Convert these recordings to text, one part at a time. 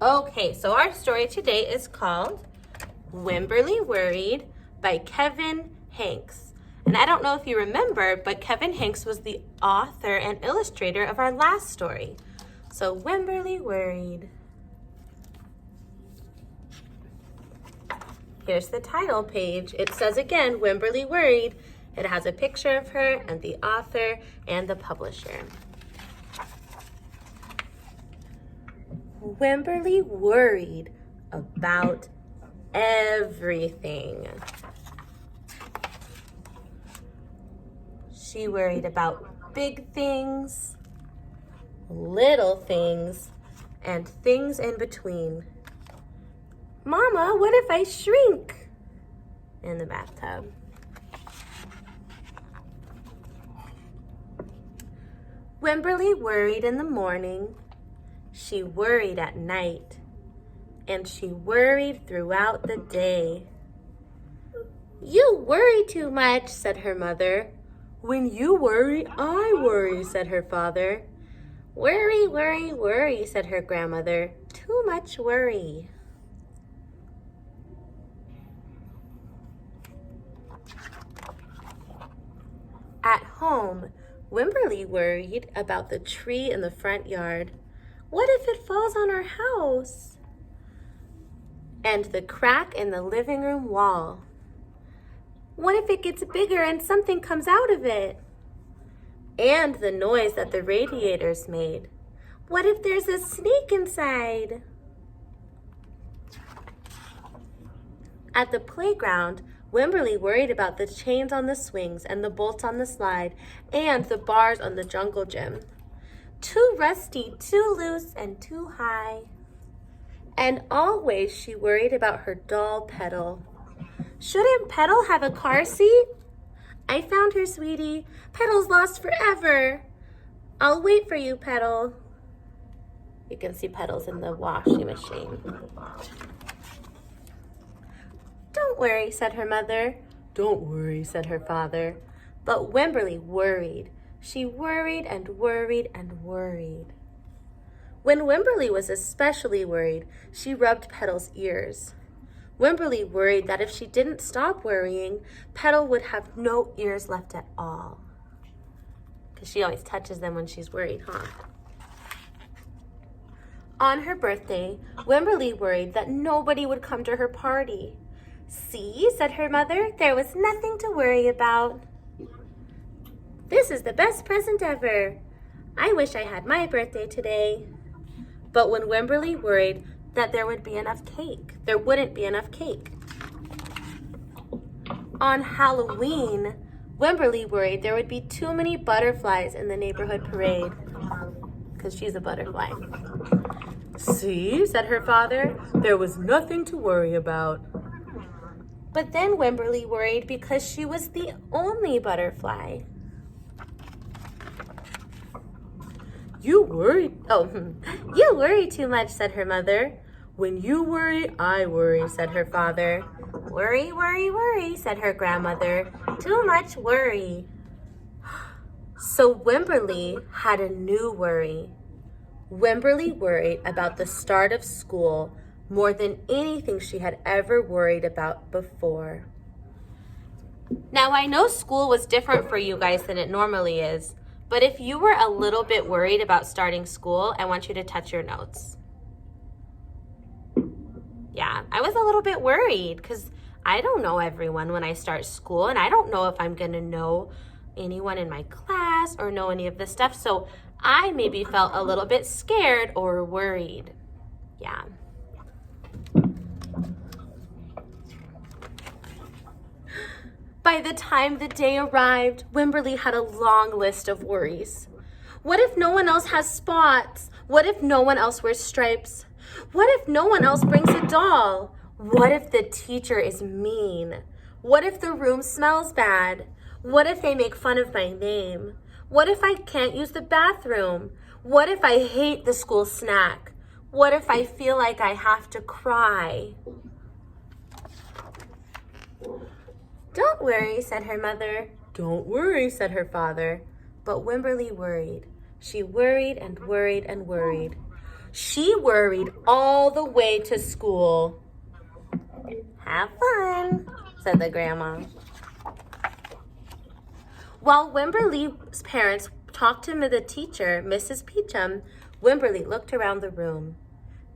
Okay, so our story today is called Wemberly Worried by Kevin Hanks. And I don't know if you remember, but Kevin Hanks was the author and illustrator of our last story. So Wemberly Worried. Here's the title page. It says again, Wemberly Worried. It has a picture of her and the author and the publisher. Wemberly worried about everything. She worried about big things, little things, and things in between. Mama, what if I shrink? In the bathtub. Wemberly worried in the morning. She worried at night, and she worried throughout the day. You worry too much, said her mother. When you worry, I worry, said her father. Worry, worry, worry, said her grandmother. Too much worry. At home, Wemberly worried about the tree in the front yard. What if it falls on our house? And the crack in the living room wall. What if it gets bigger and something comes out of it? And the noise that the radiators made. What if there's a snake inside? At the playground, Wemberly worried about the chains on the swings and the bolts on the slide and the bars on the jungle gym. Too rusty, too loose, and too high. And always she worried about her doll Petal. Shouldn't Petal have a car seat? I found her, sweetie. Petal's lost forever. I'll wait for you, Petal. You can see Petal's in the washing machine. Don't worry, said her mother. Don't worry, said her father. But Wemberly worried. She worried and worried and worried. When Wemberly was especially worried, she rubbed Petal's ears. Wemberly worried that if she didn't stop worrying, Petal would have no ears left at all. Because she always touches them when she's worried, huh? On her birthday, Wemberly worried that nobody would come to her party. See, said her mother, there was nothing to worry about. This is the best present ever. I wish I had my birthday today. But when Wemberly worried that there wouldn't be enough cake. On Halloween, Wemberly worried there would be too many butterflies in the neighborhood parade. Because she's a butterfly. See, said her father, there was nothing to worry about. But then Wemberly worried because she was the only butterfly. You worry too much, said her mother. When you worry, I worry, said her father. Worry, worry, worry, said her grandmother. Too much worry. So Wemberly had a new worry. Wemberly worried about the start of school more than anything she had ever worried about before. Now, I know school was different for you guys than it normally is, but if you were a little bit worried about starting school, I want you to touch your notes. Yeah, I was a little bit worried because I don't know everyone when I start school, and I don't know if I'm going to know anyone in my class or know any of this stuff. So I maybe felt a little bit scared or worried. Yeah. By the time the day arrived, Wemberly had a long list of worries. What if no one else has spots? What if no one else wears stripes? What if no one else brings a doll? What if the teacher is mean? What if the room smells bad? What if they make fun of my name? What if I can't use the bathroom? What if I hate the school snack? What if I feel like I have to cry? Don't worry, said her mother. Don't worry, said her father. But Wemberly worried. She worried and worried and worried. She worried all the way to school. Have fun, said the grandma. While Wemberly's parents talked to the teacher, Mrs. Peachum, Wemberly looked around the room.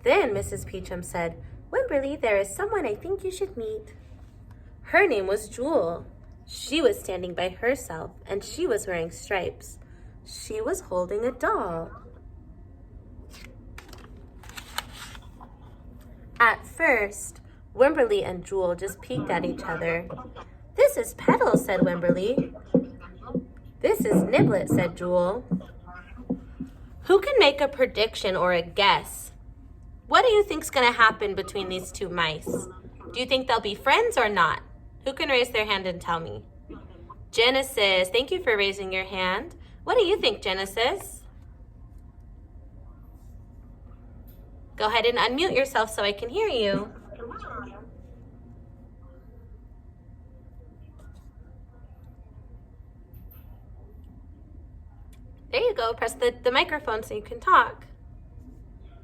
Then Mrs. Peachum said, "Wemberly, there is someone I think you should meet." Her name was Jewel. She was standing by herself, and she was wearing stripes. She was holding a doll. At first, Wemberly and Jewel just peeked at each other. "This is Petal," said Wemberly. "This is Niblet," said Jewel. Who can make a prediction or a guess? What do you think's going to happen between these two mice? Do you think they'll be friends or not? Who can raise their hand and tell me? Genesis, thank you for raising your hand. What do you think, Genesis? Go ahead and unmute yourself so I can hear you. There you go. Press the microphone so you can talk.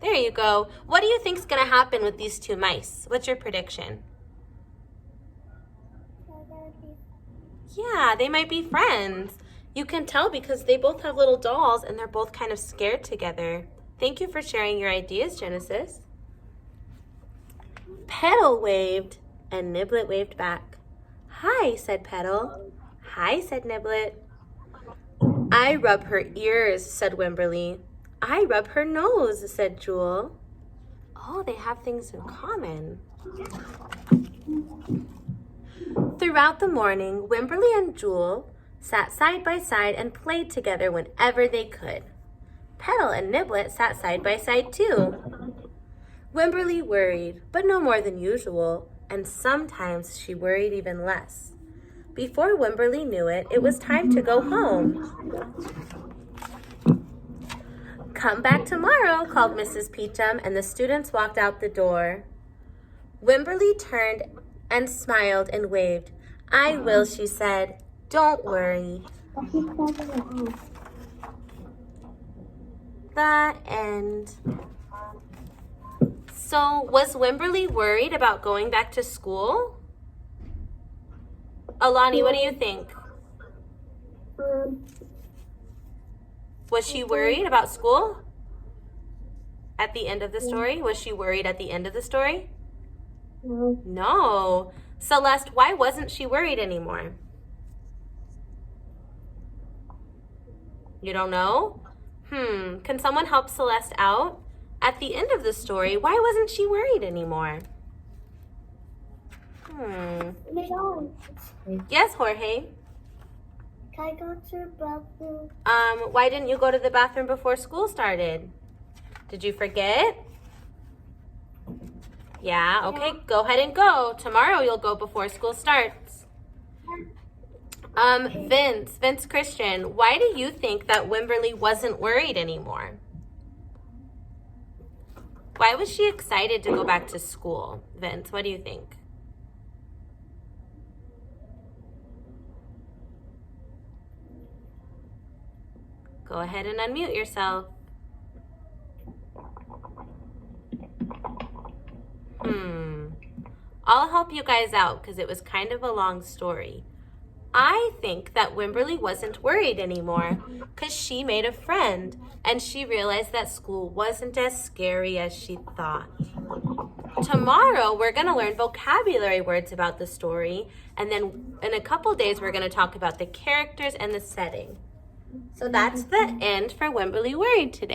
There you go. What do you think's going to happen with these two mice? What's your prediction? Yeah, they might be friends. You can tell because they both have little dolls and they're both kind of scared together. Thank you for sharing your ideas, Genesis. Petal waved and Niblet waved back. "Hi," said Petal. "Hi," said Niblet. "I rub her ears," said Wemberly. "I rub her nose," said Jewel. Oh, they have things in common. Throughout the morning, Wemberly and Jewel sat side by side and played together whenever they could. Petal and Niblet sat side by side too. Wemberly worried, but no more than usual, and sometimes she worried even less. Before Wemberly knew it, it was time to go home. "Come back tomorrow," called Mrs. Peachum, and the students walked out the door. Wemberly turned and smiled and waved. "I will," she said. "Don't worry." The end. So, was Wemberly worried about going back to school? Alani, what do you think? Was she worried about school? At the end of the story? Was she worried at the end of the story? No. Celeste, why wasn't she worried anymore? You don't know? Can someone help Celeste out? At the end of the story, why wasn't she worried anymore? Yes, Jorge? Can I go to the bathroom? Why didn't you go to the bathroom before school started? Did you forget? Yeah, okay, go ahead and go. Tomorrow you'll go before school starts. Vince Christian, why do you think that Wemberly wasn't worried anymore? Why was she excited to go back to school? Vince, what do you think? Go ahead and unmute yourself. I'll help you guys out because it was kind of a long story. I think that Wemberly wasn't worried anymore because she made a friend and she realized that school wasn't as scary as she thought. Tomorrow, we're going to learn vocabulary words about the story, and then in a couple days, we're going to talk about the characters and the setting. So that's the end for Wemberly Worried today.